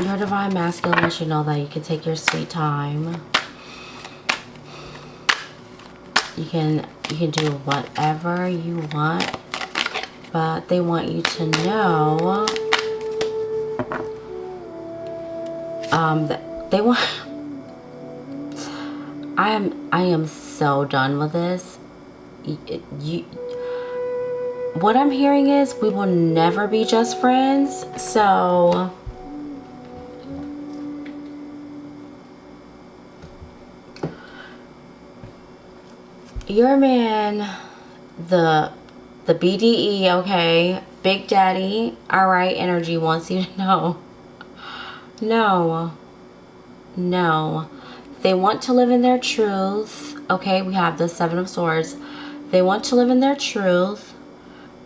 Your divine masculine lets you know that you can take your sweet time. You can do whatever you want, but they want you to know that they want. I am so done with this. What I'm hearing is we will never be just friends. So your man, the BDE, okay, Big Daddy, all right, energy wants you to know. No. They want to live in their truth. Okay, we have the Seven of Swords. They want to live in their truth.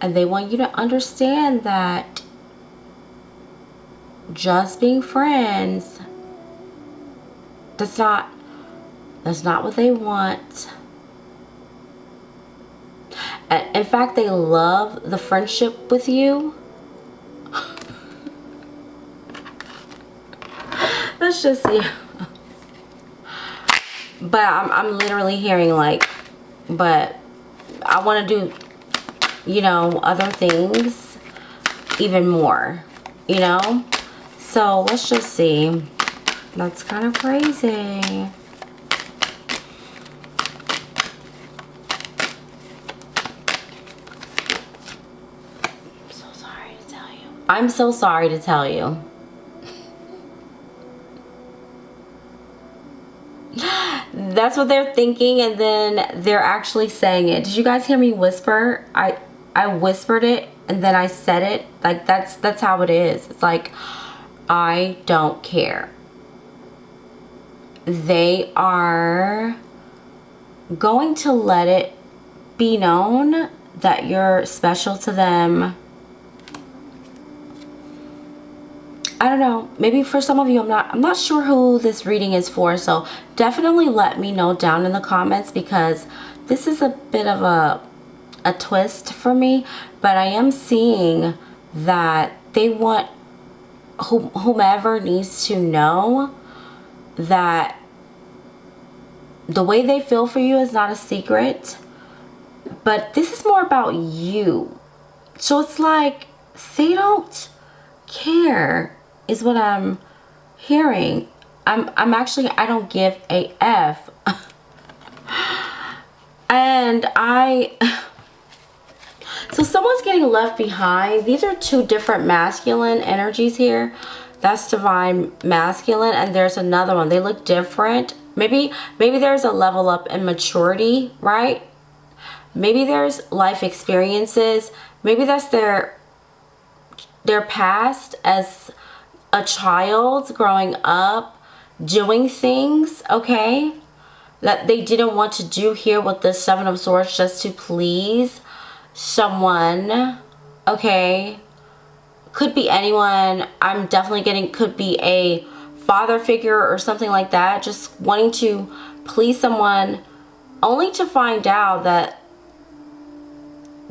And they want you to understand that just being friends, that's not what they want. In fact, they love the friendship with you. Let's just see. But I'm literally hearing like, but I want to do, you know, other things even more, you know? So let's just see. That's kind of crazy. I'm so sorry to tell you. That's what they're thinking, and then they're actually saying it. Did you guys hear me whisper? I whispered it and then I said it. Like that's how it is. It's like, I don't care. They are going to let it be known that you're special to them. I don't know, maybe for some of you, I'm not sure who this reading is for, so definitely let me know down in the comments, because this is a bit of a twist for me. But I am seeing that they want whomever needs to know that the way they feel for you is not a secret, but this is more about you. So it's like they don't care is what I'm hearing. I'm actually, I don't give a F. And so someone's getting left behind. These are two different masculine energies here. That's divine masculine, and there's another one. They look different. Maybe there's a level up in maturity, right? Maybe there's life experiences. Maybe that's their past as a child growing up, doing things, okay, that they didn't want to do here with the Seven of Swords, just to please someone, okay? Could be anyone. I'm definitely getting, could be a father figure or something like that, just wanting to please someone, only to find out that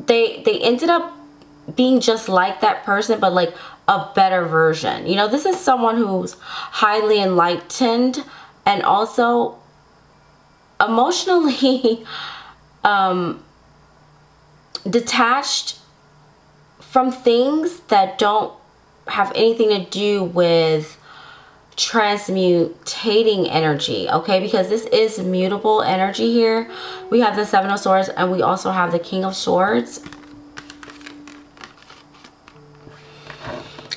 they ended up being just like that person, but like a better version. You know, this is someone who's highly enlightened and also emotionally detached from things that don't have anything to do with transmutating energy, okay? Because this is mutable energy here. We have the Seven of Swords, and we also have the King of Swords.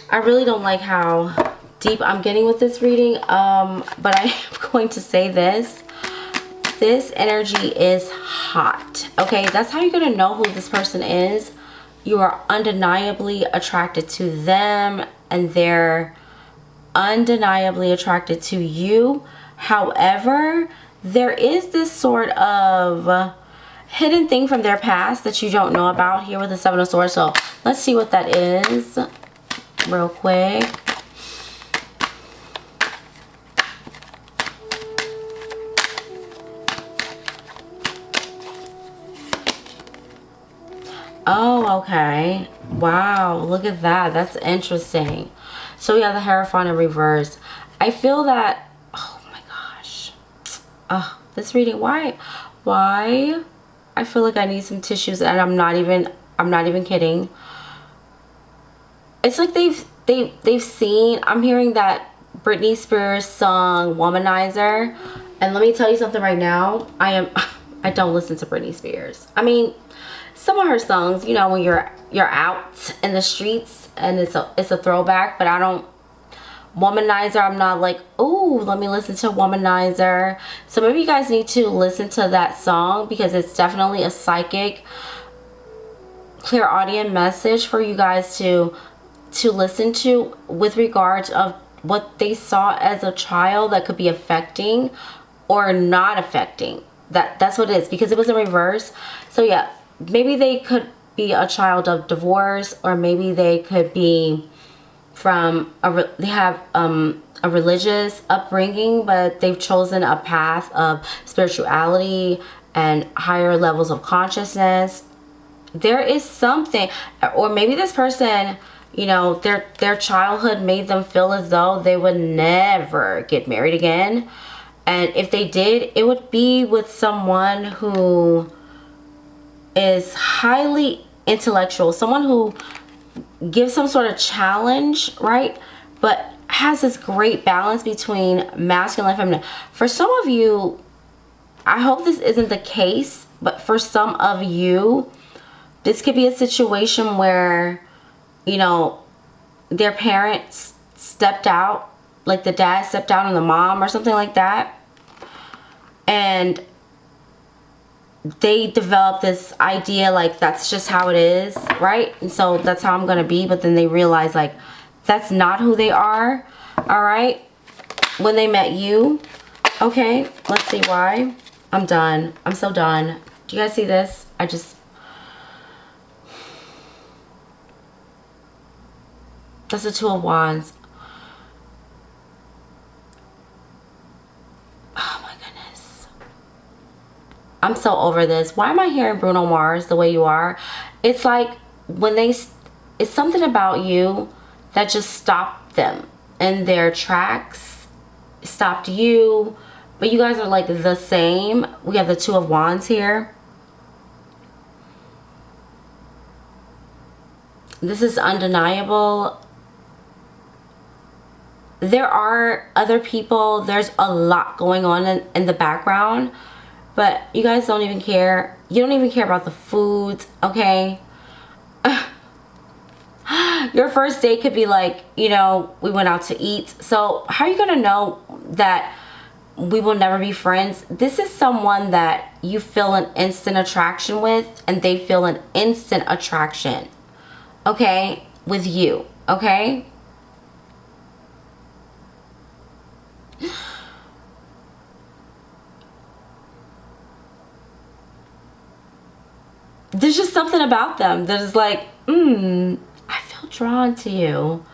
I really don't like how deep I'm getting with this reading, but I am going to say this. This energy is hot, okay? That's how you're going to know who this person is. You are undeniably attracted to them, and they're undeniably attracted to you. However, there is this sort of hidden thing from their past that you don't know about here with the Seven of Swords. So let's see what that is real quick. Oh, okay. Wow, look at that. That's interesting. So we have the Hierophant in reverse. I feel that, oh my gosh. Oh, this reading, why? I feel like I need some tissues, and I'm not even kidding. It's like they've seen, I'm hearing that Britney Spears song Womanizer, and let me tell you something right now. I don't listen to Britney Spears. I mean, some of her songs, you know, when you're out in the streets and it's a throwback, but I don't. Womanizer, I'm not like, oh, let me listen to Womanizer. So maybe you guys need to listen to that song, because it's definitely a psychic, clairaudient message for you guys to listen to, with regards of what they saw as a child that could be affecting or not affecting. That's what it is, because it was in reverse. So yeah, maybe they could be a child of divorce, or maybe they could be from they have a religious upbringing, but they've chosen a path of spirituality and higher levels of consciousness. There is something, or maybe this person, you know, their childhood made them feel as though they would never get married again, and if they did, it would be with someone who is highly intellectual, someone who gives some sort of challenge, right? But has this great balance between masculine and feminine. For some of you, I hope this isn't the case, but for some of you, this could be a situation where, you know, their parents stepped out, like the dad stepped out on the mom or something like that, and they develop this idea like that's just how it is, right? And so that's how I'm gonna be, but then they realize like that's not who they are, all right, when they met you. Okay, let's see why. I'm done. I'm so done. Do you guys see this? That's the Two of Wands. Oh my goodness. I'm so over this. Why am I hearing Bruno Mars the way you are? It's like when it's something about you that just stopped them in their tracks, stopped you, but you guys are like the same. We have the Two of Wands here. This is undeniable. There are other people, there's a lot going on in the background, but you guys don't even care. You don't even care about the foods, okay? Your first date could be like, you know, we went out to eat. So how are you gonna know that we will never be friends? This is someone that you feel an instant attraction with, and they feel an instant attraction, okay, with you, okay? There's just something about them that is like, I feel drawn to you.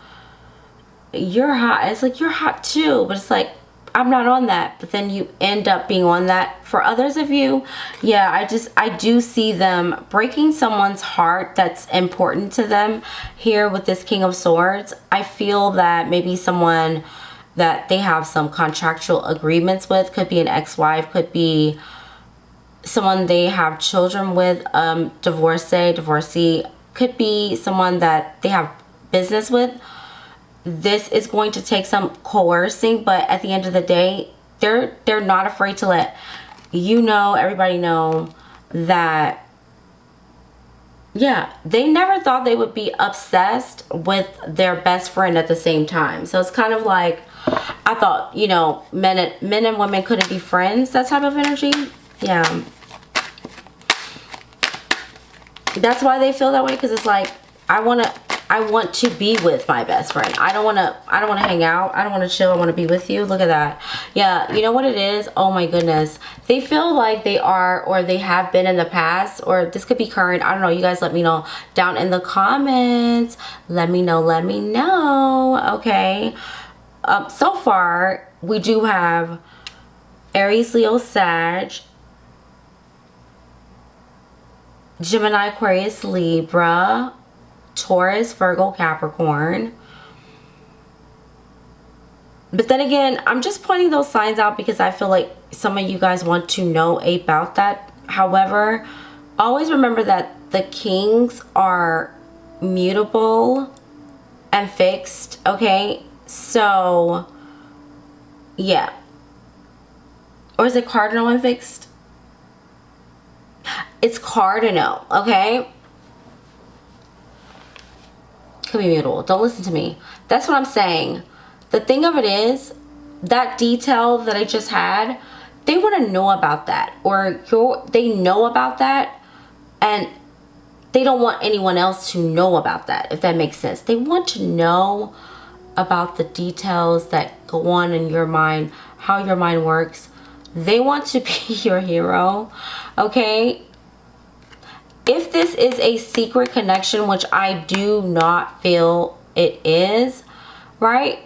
You're hot. It's like, you're hot too, but it's like, I'm not on that. But then you end up being on that. For others of you, yeah, I do see them breaking someone's heart that's important to them here with this King of Swords. I feel that maybe someone that they have some contractual agreements with, could be an ex-wife, could be someone they have children with, divorcee, could be someone that they have business with. This is going to take some coercing, but at the end of the day, they're not afraid to let you know, everybody know that, yeah, they never thought they would be obsessed with their best friend at the same time. So it's kind of like, I thought, you know, men and women couldn't be friends, that type of energy. Yeah, that's why they feel that way, because it's like, I want to be with my best friend. I don't want to hang out. I don't want to chill. I want to be with you. Look at that. Yeah, you know what it is? Oh my goodness. They feel like they are, or they have been in the past, or this could be current. I don't know. You guys let me know down in the comments. Let me know. Okay. So far, we do have Aries, Leo, Sag, Gemini, Aquarius, Libra, Taurus, Virgo, Capricorn. But then again, I'm just pointing those signs out because I feel like some of you guys want to know about that. However, always remember that the kings are mutable and fixed, okay? So, yeah. Or is it cardinal and fixed? It's cardinal, okay? Could be mutable. Don't listen to me. That's what I'm saying. The thing of it is, that detail that I just had, they want to know about that. Or they know about that, and they don't want anyone else to know about that, if that makes sense. They want to know about the details that go on in your mind, how your mind works. They want to be your hero, okay? If this is a secret connection, which I do not feel it is, right?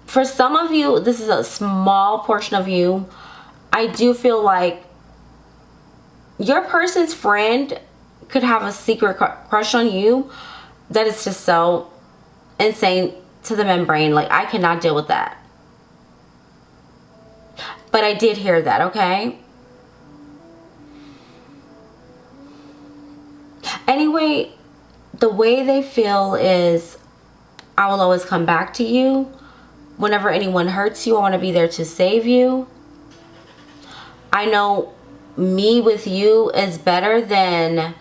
For some of you, this is a small portion of you. I do feel like your person's friend could have a secret crush on you that is just so insane to the membrane. Like, I cannot deal with that. But I did hear that, okay? Anyway, the way they feel is, I will always come back to you. Whenever anyone hurts you, I want to be there to save you. I know me with you is better than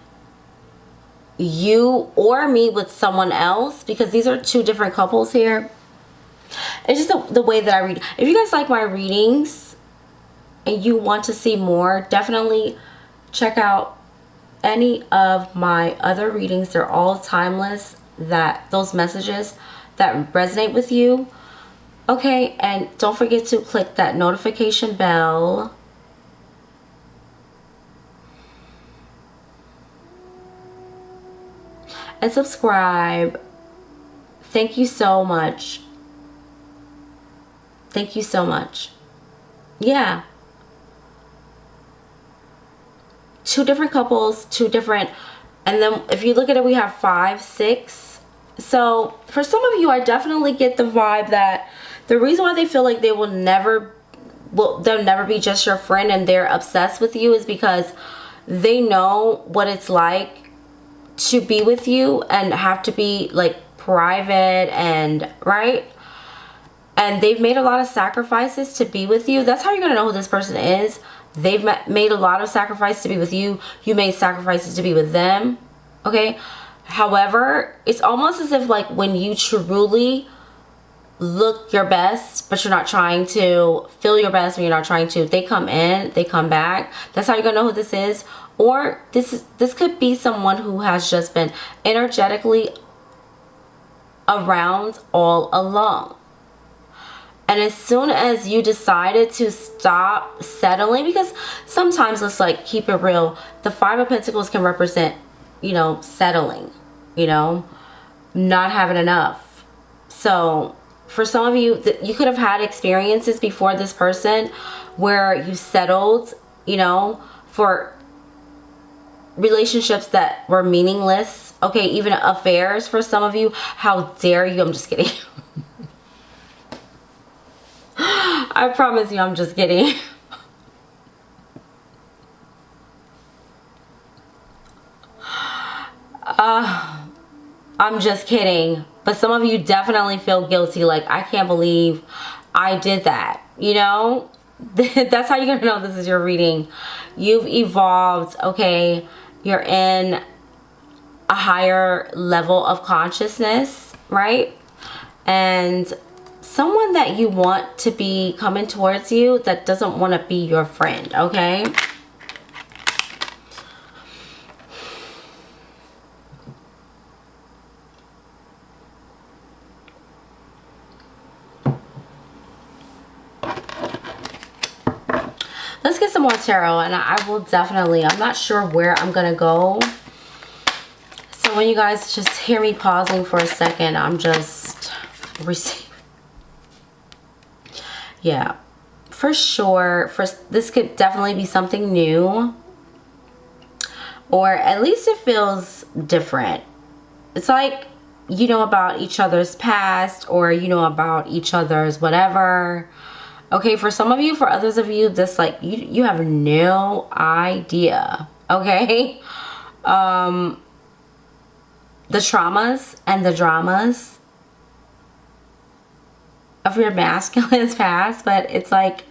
you or me with someone else, because these are two different couples here. It's just the way that I read. If you guys like my readings and you want to see more, definitely check out any of my other readings. They're all timeless, that those messages that resonate with you. Okay, and don't forget to click that notification bell. And subscribe. Thank you so much. Thank you so much. Yeah. Two different couples, two different, and then if you look at it, we have 5, 6. So for some of you, I definitely get the vibe that the reason why they feel like they'll never be just your friend and they're obsessed with you is because they know what it's like to be with you and have to be like private, and right, and they've made a lot of sacrifices to be with you. That's how you're gonna know who this person is. They've made a lot of sacrifices to be with you. You made sacrifices to be with them, okay? However, it's almost as if like when you truly look your best, but you're not trying to feel your best when you're not trying to, they come in, they come back. That's how you're gonna know who this is. Or this could be someone who has just been energetically around all along. And as soon as you decided to stop settling, because sometimes, let's like keep it real, the 5 of Pentacles can represent, you know, settling, you know, not having enough. So for some of you, you could have had experiences before this person where you settled, you know, for relationships that were meaningless. Okay, even affairs for some of you. How dare you? I'm just kidding. I promise you, I'm just kidding. I'm just kidding. But some of you definitely feel guilty. Like, I can't believe I did that. You know? That's how you're going to know this is your reading. You've evolved, okay? You're in a higher level of consciousness, right? And someone that you want to be coming towards you that doesn't want to be your friend, okay? Let's get some more tarot, and I will definitely, I'm not sure where I'm gonna go. So when you guys just hear me pausing for a second, I'm just receiving. Yeah, for sure. This could definitely be something new. or at least it feels different. It's like you know about each other's past, or you know about each other's whatever. Okay, for some of you, for others of you, this like you have no idea. Okay, the traumas and the dramas of your masculine's past, but it's like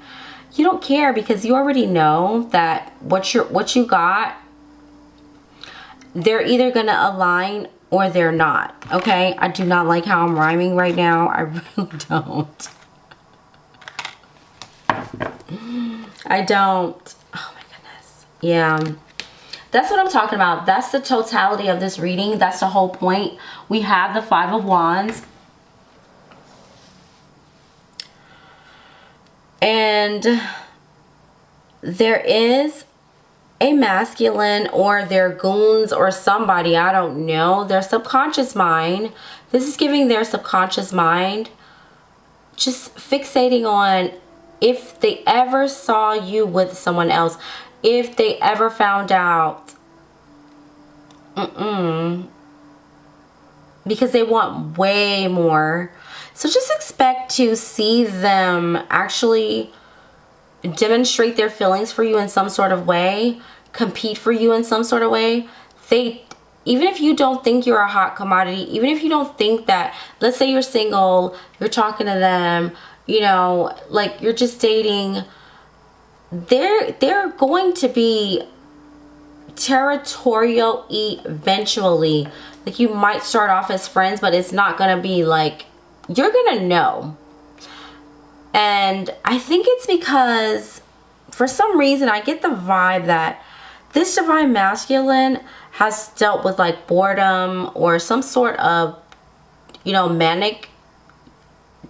you don't care because you already know that what you got, they're either gonna align or they're not. Okay, I do not like how I'm rhyming right now. I really don't. I don't. Oh my goodness. Yeah, that's what I'm talking about. That's the totality of this reading. That's the whole point. We have the Five of Wands, and there is a masculine, or their goons, or somebody, I don't know, their subconscious mind. This is giving their subconscious mind just fixating on if they ever saw you with someone else, if they ever found out, because they want way more. So just expect to see them actually demonstrate their feelings for you in some sort of way, compete for you in some sort of way. They, even if you don't think you're a hot commodity, even if you don't think that, let's say you're single, you're talking to them, you know, like you're just dating, they're going to be territorial eventually. Like you might start off as friends, but it's not gonna be like, you're gonna know. And I think it's because for some reason I get the vibe that this divine masculine has dealt with like boredom or some sort of, you know, manic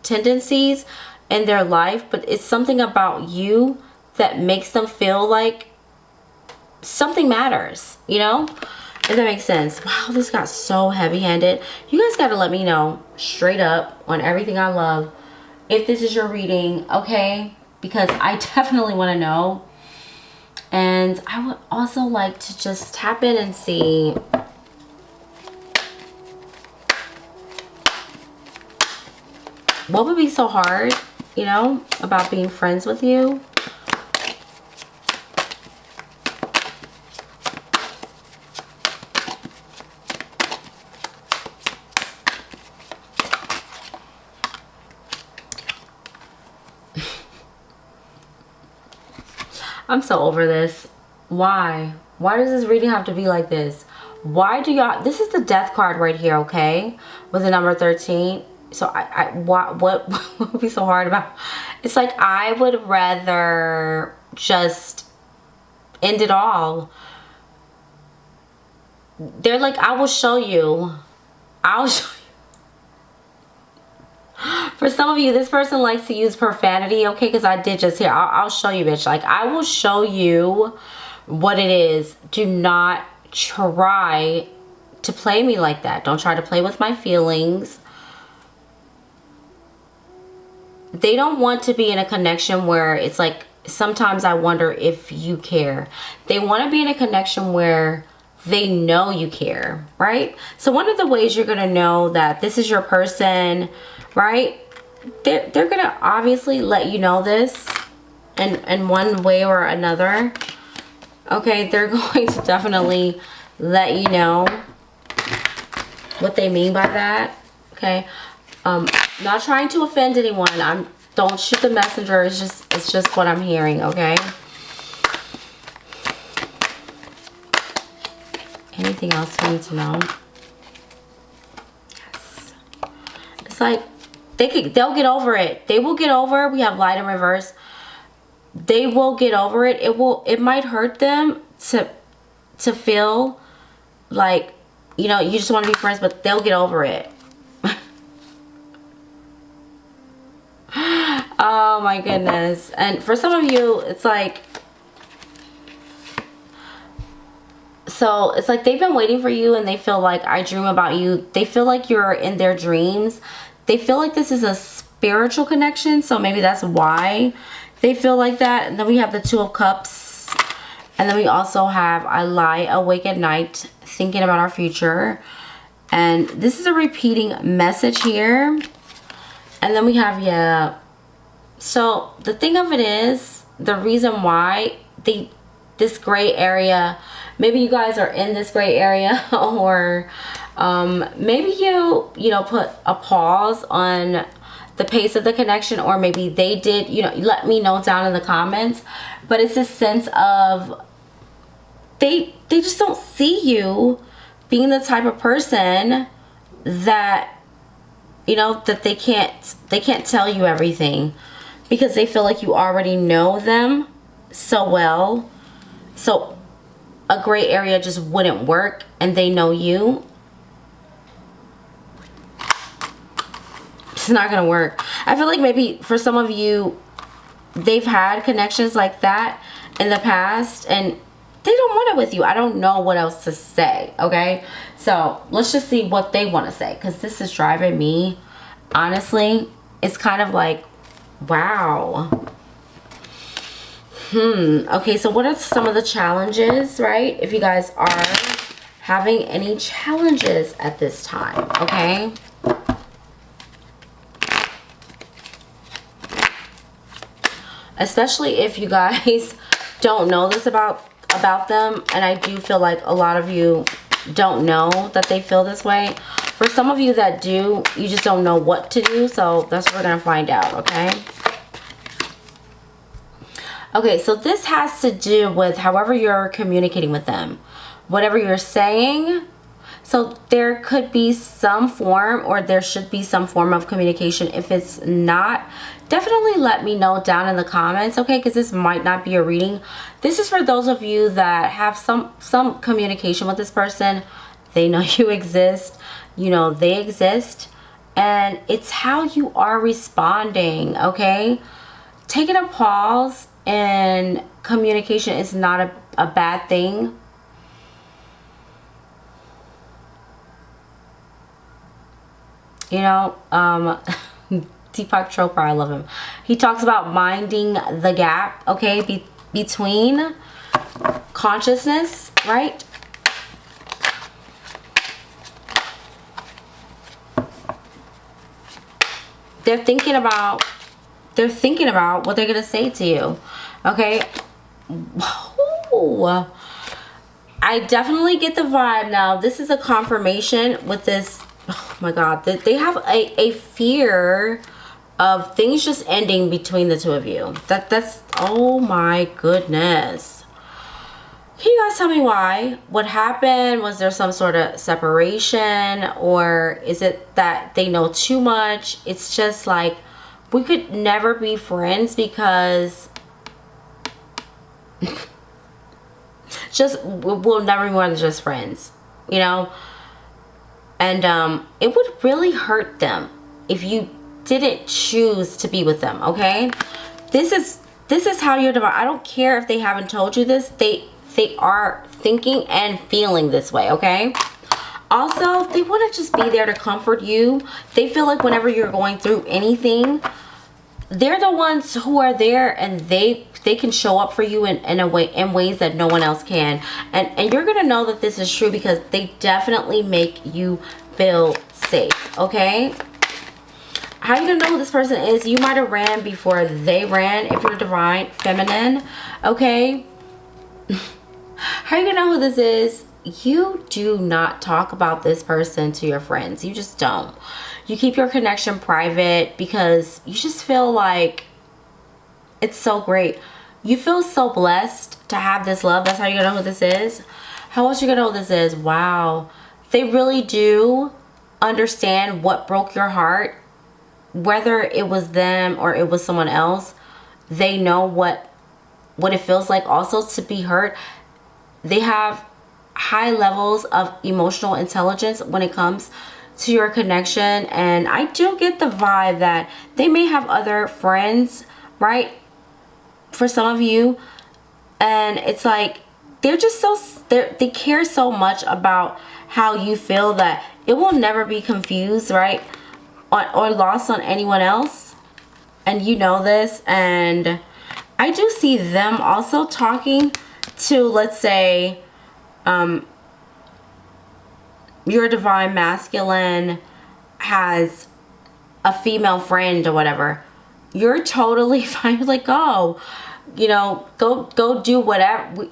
tendencies in their life, but it's something about you that makes them feel like something matters, you know, if that makes sense. Wow, this got so heavy-handed. You guys got to let me know straight up on everything I love if this is your reading, okay? Because I definitely want to know. And I would also like to just tap in and see what would be so hard, you know, about being friends with you. I'm so over this. Why? Why does this reading have to be like this? Why do y'all... This is the death card right here, okay? With the number 13. So what would be so hard about... It's like I would rather just end it all. They're like, I will show you. I'll show you. For some of you, this person likes to use profanity, okay? Because I did just hear. I'll show you, bitch. Like, I will show you what it is. Do not try to play me like that. Don't try to play with my feelings. They don't want to be in a connection where it's like, sometimes I wonder if you care. They want to be in a connection where they know you care, right? So one of the ways you're going to know that this is your person, right? They're going to obviously let you know this in one way or another. Okay, they're going to definitely let you know what they mean by that. Okay, not trying to offend anyone. Don't shoot the messenger. It's just what I'm hearing. Okay. Anything else you need to know? Yes. It's like they'll get over it. They will get over. We have light in reverse. They will get over it. It might hurt them to feel like, you know, you just want to be friends, but they'll get over it. Oh my goodness. And for some of you, it's like, so it's like they've been waiting for you, and they feel like, I dream about you. They feel like you're in their dreams. They feel like this is a spiritual connection, so maybe that's why they feel like that. And then we have the Two of Cups, And then we also have I lie awake at night thinking about our future. And this is a repeating message here. And then we have, yeah. So the thing of it is, the reason why this gray area, maybe you guys are in this gray area, or maybe you know, put a pause on the pace of the connection, or maybe they did, you know, let me know down in the comments. But it's a sense of they just don't see you being the type of person that, you know, that they can't tell you everything, because they feel like you already know them so well. So a gray area just wouldn't work, and they know you. It's not gonna work. I feel like maybe for some of you, they've had connections like that in the past, and they don't want it with you. I don't know what else to say, okay? So let's just see what they want to say, because this is driving me, honestly, it's kind of like, wow. Okay, so what are some of the challenges, right? If you guys are having any challenges at this time, okay? Especially if you guys don't know this about them, and I do feel like a lot of you don't know that they feel this way. For some of you that do, you just don't know what to do, so that's what we're gonna find out, okay? Okay, so this has to do with however you're communicating with them, whatever you're saying. So there could be some form, or there should be some form of communication. If it's not, definitely let me know down in the comments, okay? Because this might not be a reading. This is for those of you that have some communication with this person. They know you exist, you know they exist, and it's how you are responding, okay? Taking a pause in communication is not a bad thing. You know, Deepak Chopra, I love him. He talks about minding the gap, okay, between consciousness, right? They're thinking about what they're gonna say to you, okay? Ooh. I definitely get the vibe now. This is a confirmation with this. Oh my God, they have a fear of things just ending between the two of you. That's oh my goodness. Can you guys tell me why? What happened? Was there some sort of separation, or is it that they know too much? It's just like, we could never be friends because just we'll never be more than just friends, you know? And it would really hurt them if you didn't choose to be with them, okay? This is how you're divine. I don't care if they haven't told you this. They are thinking and feeling this way, okay? Also, they want to just be there to comfort you. They feel like whenever you're going through anything, they're the ones who are there, and they can show up for you in ways that no one else can. And you're gonna know that this is true because they definitely make you feel safe, okay? How are you gonna know who this person is? You might have ran before they ran if you're divine feminine, okay? How are you gonna know who this is? You do not talk about this person to your friends. You just don't. You keep your connection private because you just feel like it's so great. You feel so blessed to have this love. That's how you're gonna know who this is. How else you gonna know who this is? Wow. They really do understand what broke your heart. Whether it was them or it was someone else, they know what it feels like also to be hurt. They have high levels of emotional intelligence when it comes to your connection. And I do get the vibe that they may have other friends, right? For some of you, and it's like they're just so they care so much about how you feel that it will never be confused, right, or lost on anyone else. And you know this. And I do see them also talking to, let's say, your divine masculine has a female friend or whatever, you're totally fine. You're like, oh, you know, go do whatever.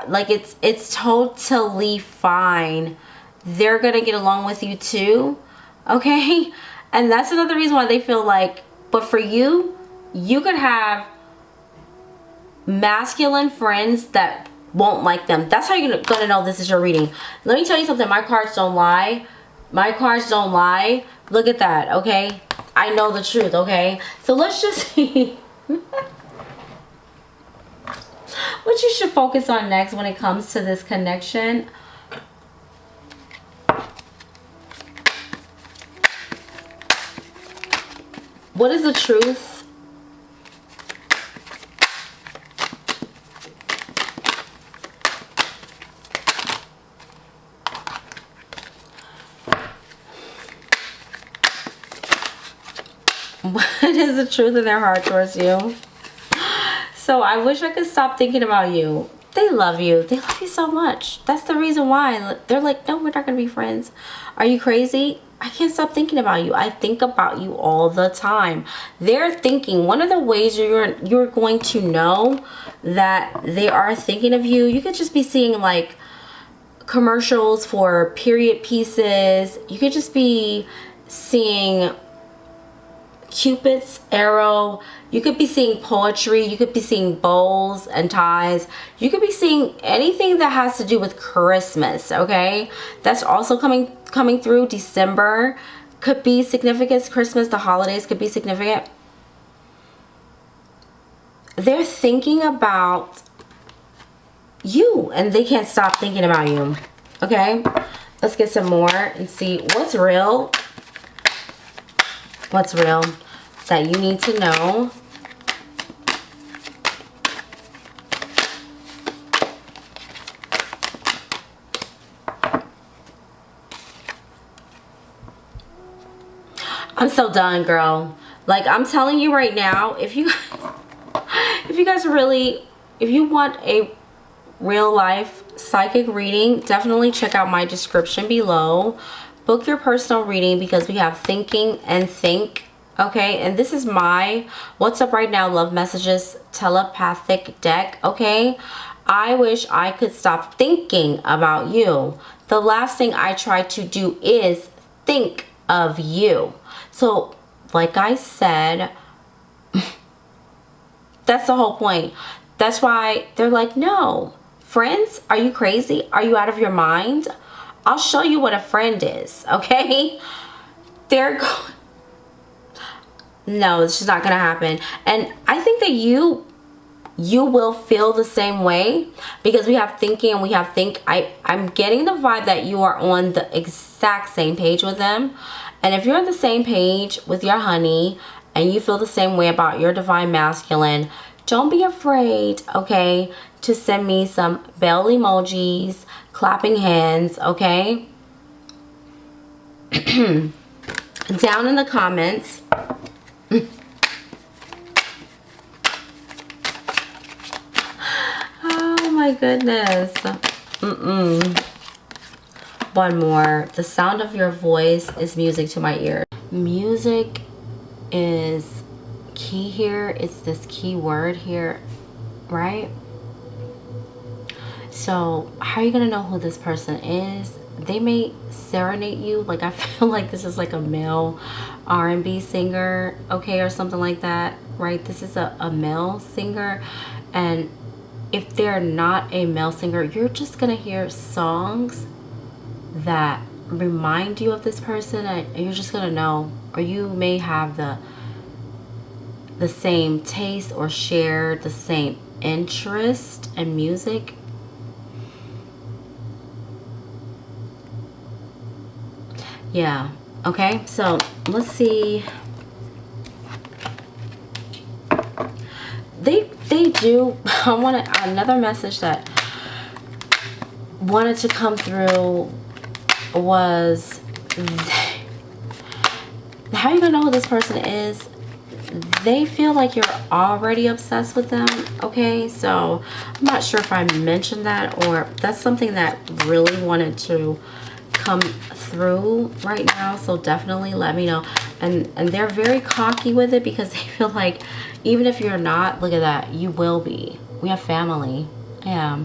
Like, it's totally fine. They're gonna get along with you too, okay? And that's another reason why they feel like, but for you, you could have masculine friends that won't like them. That's how you're gonna know this is your reading. Let me tell you something. My cards don't lie. My cards don't lie. Look at that, okay? I know the truth, okay? So let's just see what you should focus on next when it comes to this connection. What is the truth? What is the truth in their heart towards you? So I wish I could stop thinking about you. They love you. They love you so much. That's the reason why. They're like, no, we're not going to be friends. Are you crazy? I can't stop thinking about you. I think about you all the time. They're thinking. One of the ways you're going to know that they are thinking of you, you could just be seeing like commercials for period pieces. You could just be seeing Cupid's arrow. You could be seeing poetry. You could be seeing bows and ties. You could be seeing anything that has to do with Christmas, okay? That's also coming through. December could be significant. Christmas, the holidays could be significant. They're thinking about you and they can't stop thinking about you, okay? Let's get some more and see what's real. What's real that you need to know. I'm so done, girl. Like, I'm telling you right now, if you guys really, if you want a real life psychic reading, definitely check out my description below. Book your personal reading because we have Thinking and Think, okay? And this is my What's Up Right Now Love Messages Telepathic deck, okay? I wish I could stop thinking about you. The last thing I try to do is think of you. So, like I said, that's the whole point. That's why they're like, no, friends, are you crazy? Are you out of your mind? I'll show you what a friend is, okay? They're going, no, it's just not gonna happen. And I think that you will feel the same way because we have Thinking and we have Think. I'm getting the vibe that you are on the exact same page with them. And if you're on the same page with your honey and you feel the same way about your divine masculine, don't be afraid, okay, to send me some bell emojis, clapping hands, okay? Down in the comments. Oh my goodness. One more. The sound of your voice is music to my ears. Music is key here. It's this key word here, right? So how are you gonna know who this person is? They may serenade you. Like, I feel like this is like a male R&B singer, okay, or something like that, right? This is a male singer, and if they're not a male singer, you're just gonna hear songs that remind you of this person, and you're just gonna know, or you may have the same taste or share the same interest in music. Yeah, okay, so let's see. They do. I wanted another message that wanted to come through was, how are you gonna know who this person is? they feel like you're already obsessed with them, okay? So I'm not sure if I mentioned that, or that's something that really wanted to come through right now. So definitely let me know. And they're very cocky with it, because they feel like even if you're not, look at that, you will be. We have family. Yeah.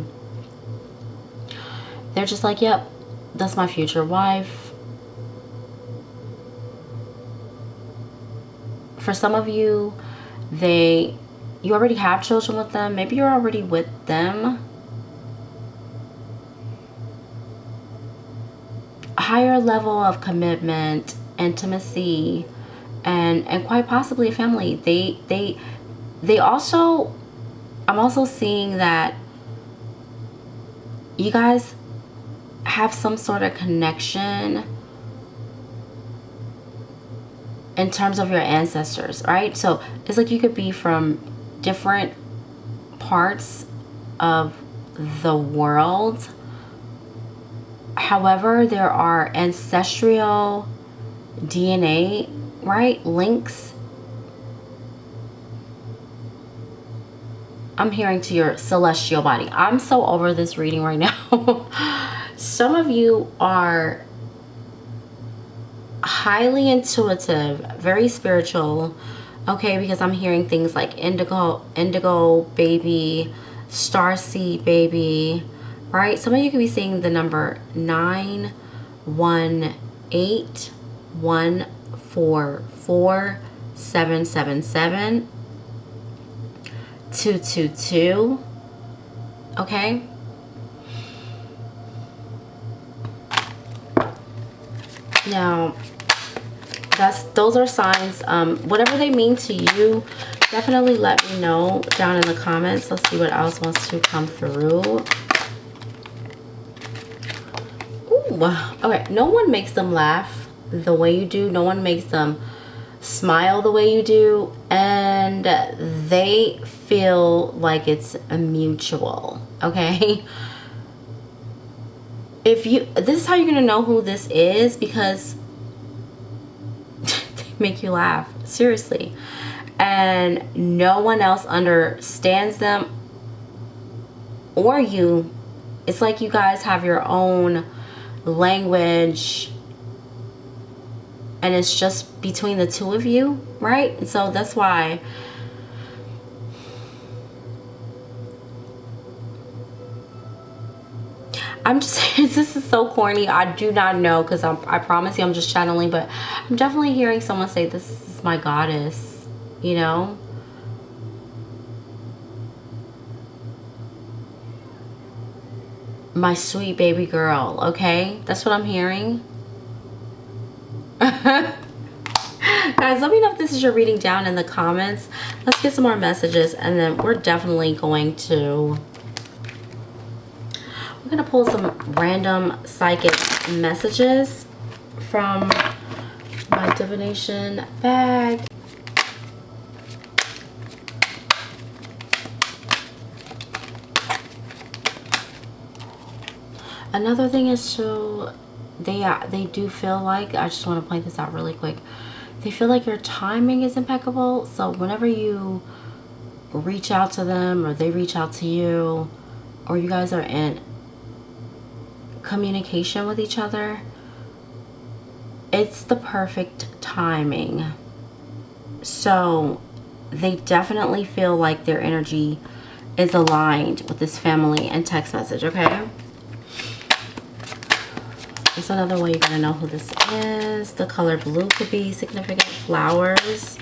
They're just like, yep, that's my future wife. For some of you, you already have children with them. Maybe you're already with them. A higher level of commitment, intimacy, and quite possibly a family. They also, I'm also seeing that you guys have some sort of connection in terms of your ancestors, right? So it's like you could be from different parts of the world. However, there are ancestral DNA, right, links. I'm hearing to your celestial body. I'm so over this reading right now. Some of you are highly intuitive, very spiritual, okay, because I'm hearing things like indigo baby, starseed baby, right? Some of you could be seeing the number 918 144 777 222, okay? Now, those are signs. Whatever they mean to you, definitely let me know down in the comments. Let's see what else wants to come through. Ooh, okay. No one makes them laugh the way you do. No one makes them smile the way you do. And they feel like it's a mutual, okay? This is how you're gonna know who this is, because they make you laugh, seriously, and no one else understands them or you. It's like you guys have your own language, and it's just between the two of you, right? And so that's why I'm just saying, this is so corny. I do not know, because I promise you I'm just channeling, but I'm definitely hearing someone say, this is my goddess, you know? My sweet baby girl, okay? That's what I'm hearing. Guys, let me know if this is your reading down in the comments. Let's get some more messages, and then we're definitely going to... I'm gonna pull some random psychic messages from my divination bag. Another thing is they do feel like, I just want to point this out really quick, they feel like your timing is impeccable. So whenever you reach out to them, or they reach out to you, or you guys are in communication with each other, it's the perfect timing. So they definitely feel like their energy is aligned with this family and text message, okay? There's another way you're gonna know who this is. The color blue could be significant. Flowers.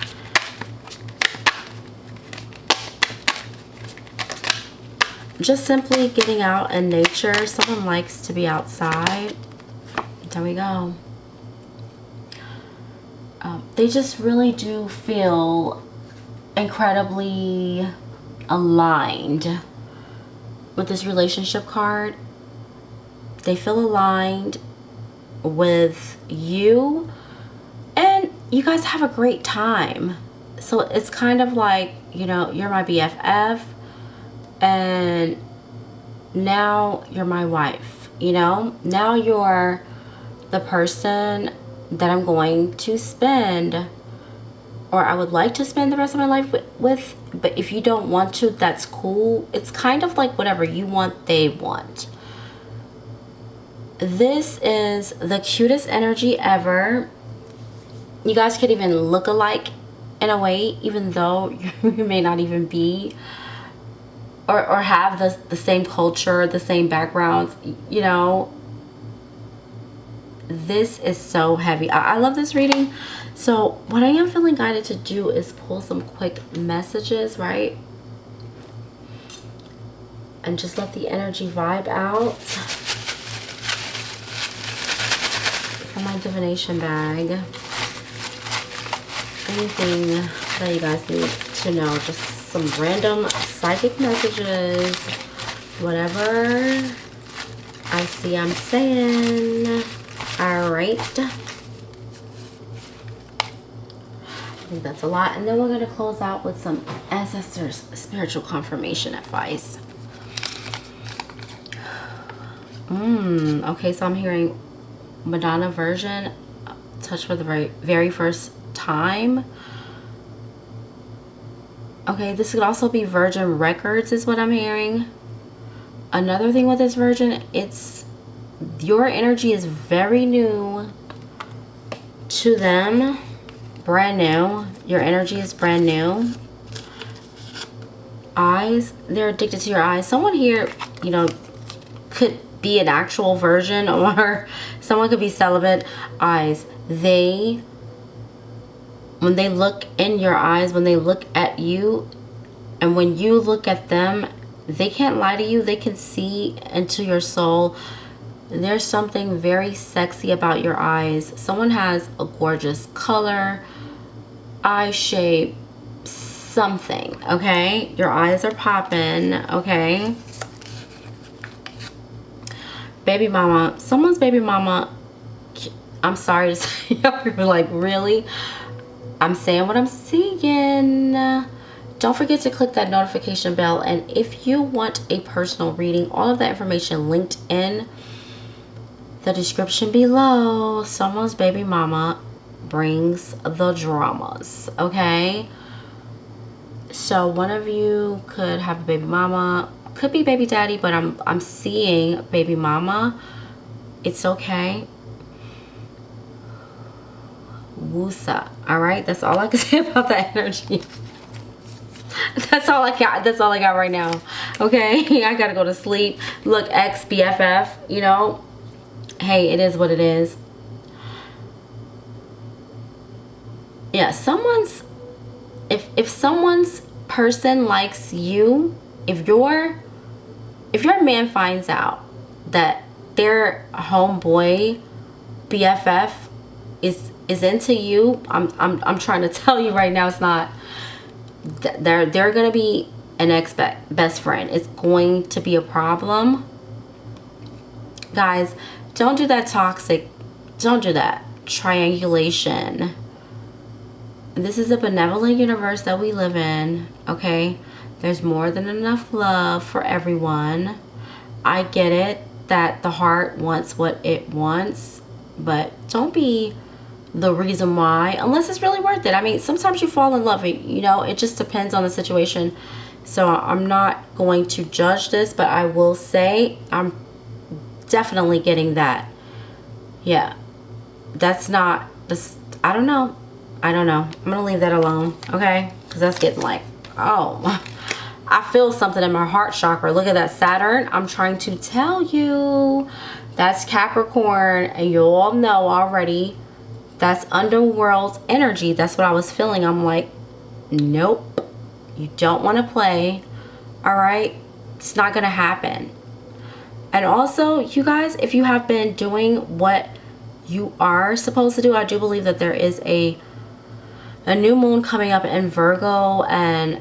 Just simply getting out in nature. Someone likes to be outside. There we go. They just really do feel incredibly aligned with this relationship card. They feel aligned with you, and you guys have a great time. So it's kind of like, you know, you're my BFF, and now you're my wife, you know? Now you're the person that I'm going to spend or I would like to spend the rest of my life with. But if you don't want to, that's cool. It's kind of like whatever you want, they want. This is the cutest energy ever. You guys could even look alike in a way, even though you may not even be, or have the same culture, the same backgrounds, you know. This is so heavy. I love this reading. So what I am feeling guided to do is pull some quick messages, right? And just let the energy vibe out. From my divination bag. Anything that you guys need to know. Just some random psychic messages. Whatever I see, I'm saying. Alright. I think that's a lot. And then we're going to close out with some ancestors' spiritual confirmation advice. Okay, so I'm hearing Madonna version, touch for the very first time. Okay, this could also be Virgin Records is what I'm hearing. Another thing with this Virgin, it's your energy is very new to them. Brand new. Your energy is brand new. Eyes, they're addicted to your eyes. Someone here, you know, could be an actual virgin, or someone could be celibate. Eyes, when they look in your eyes, when they look at you, and when you look at them, they can't lie to you. They can see into your soul. There's something very sexy about your eyes. Someone has a gorgeous color, eye shape, something, okay? Your eyes are popping, okay? Baby mama, someone's baby mama, I'm sorry to say, you're like, really? I'm saying what I'm seeing. Don't forget to click that notification bell. And if you want a personal reading, all of that information linked in the description below. Someone's baby mama brings the dramas, okay? So one of you could have a baby mama, could be baby daddy, but I'm seeing baby mama. It's okay. Wusa. All right, that's all I can say about that energy. That's all I got. That's all I got right now. Okay, I gotta go to sleep. Look, ex BFF, you know. Hey, it is what it is. Yeah, if someone's person likes you, if your man finds out that their homeboy BFF is into you, I'm trying to tell you right now, it's not. They're gonna be an ex-best friend. It's going to be a problem. Guys, don't do that toxic. Don't do that triangulation. This is a benevolent universe that we live in, okay? There's more than enough love for everyone. I get it that the heart wants what it wants, but don't be the reason why, unless it's really worth it. I mean, sometimes you fall in love, you know, it just depends on the situation. So I'm not going to judge this, but I will say I'm definitely getting that. Yeah, that's not this. I don't know. I'm gonna leave that alone, okay? Because that's getting like, oh, I feel something in my heart chakra. Look at that Saturn. I'm trying to tell you, that's Capricorn, and you all know already. That's underworld energy. That's what I was feeling. I'm like, nope, you don't want to play. All right, it's not gonna happen. And also, you guys, if you have been doing what you are supposed to do, I do believe that there is a new moon coming up in Virgo, and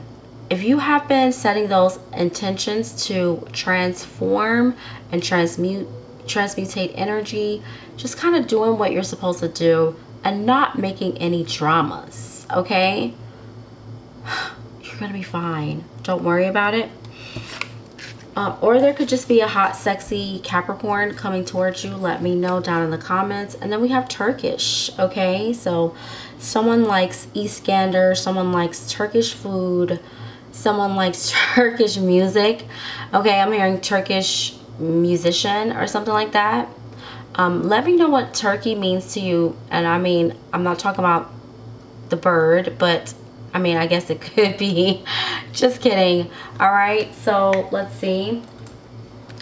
if you have been setting those intentions to transform and transmutate energy, just kind of doing what you're supposed to do and not making any dramas, okay? You're gonna be fine. Don't worry about it. Or there could just be a hot, sexy Capricorn coming towards you. Let me know down in the comments. And then we have Turkish, okay? So someone likes Iskandar, someone likes Turkish food, someone likes Turkish music. Okay, I'm hearing Turkish musician or something like that. Let me know what Turkey means to you. And I mean, I'm not talking about the bird, but I mean, I guess it could be. Just kidding. All right, so let's see.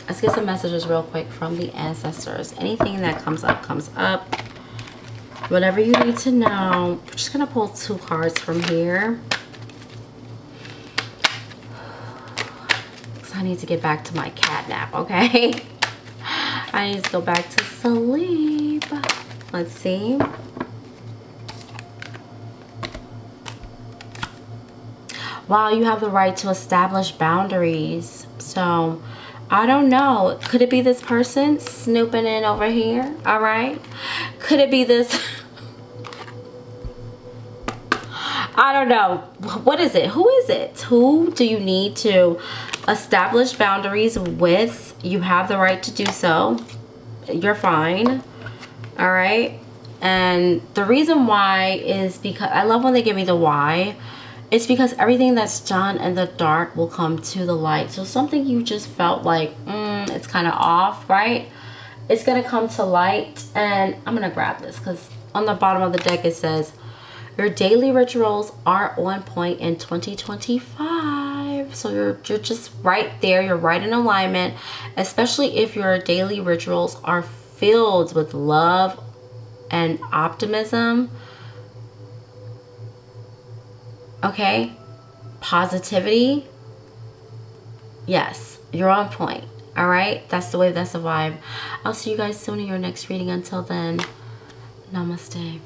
Let's get some messages real quick from the ancestors. Anything that comes up comes up. Whatever you need to know. I'm just gonna pull 2 cards from here. I need to get back to my cat nap, okay? I need to go back to sleep. Let's see. Wow, you have the right to establish boundaries. So, I don't know. Could it be this person snooping in over here? All right. Could it be this? I don't know. What is it? Who is it? Who do you need to establish boundaries with? You have the right to do so. You're fine. All right. And the reason why is because I love when they give me the why. It's because everything that's done in the dark will come to the light. So something you just felt like, it's kind of off, right? It's going to come to light. And I'm going to grab this because on the bottom of the deck it says, your daily rituals are on point in 2025. So you're just right there. You're right in alignment, especially if your daily rituals are filled with love and optimism. Okay, positivity. Yes, you're on point. All right, that's the wave, that's the vibe. I'll see you guys soon in your next reading. Until then, namaste.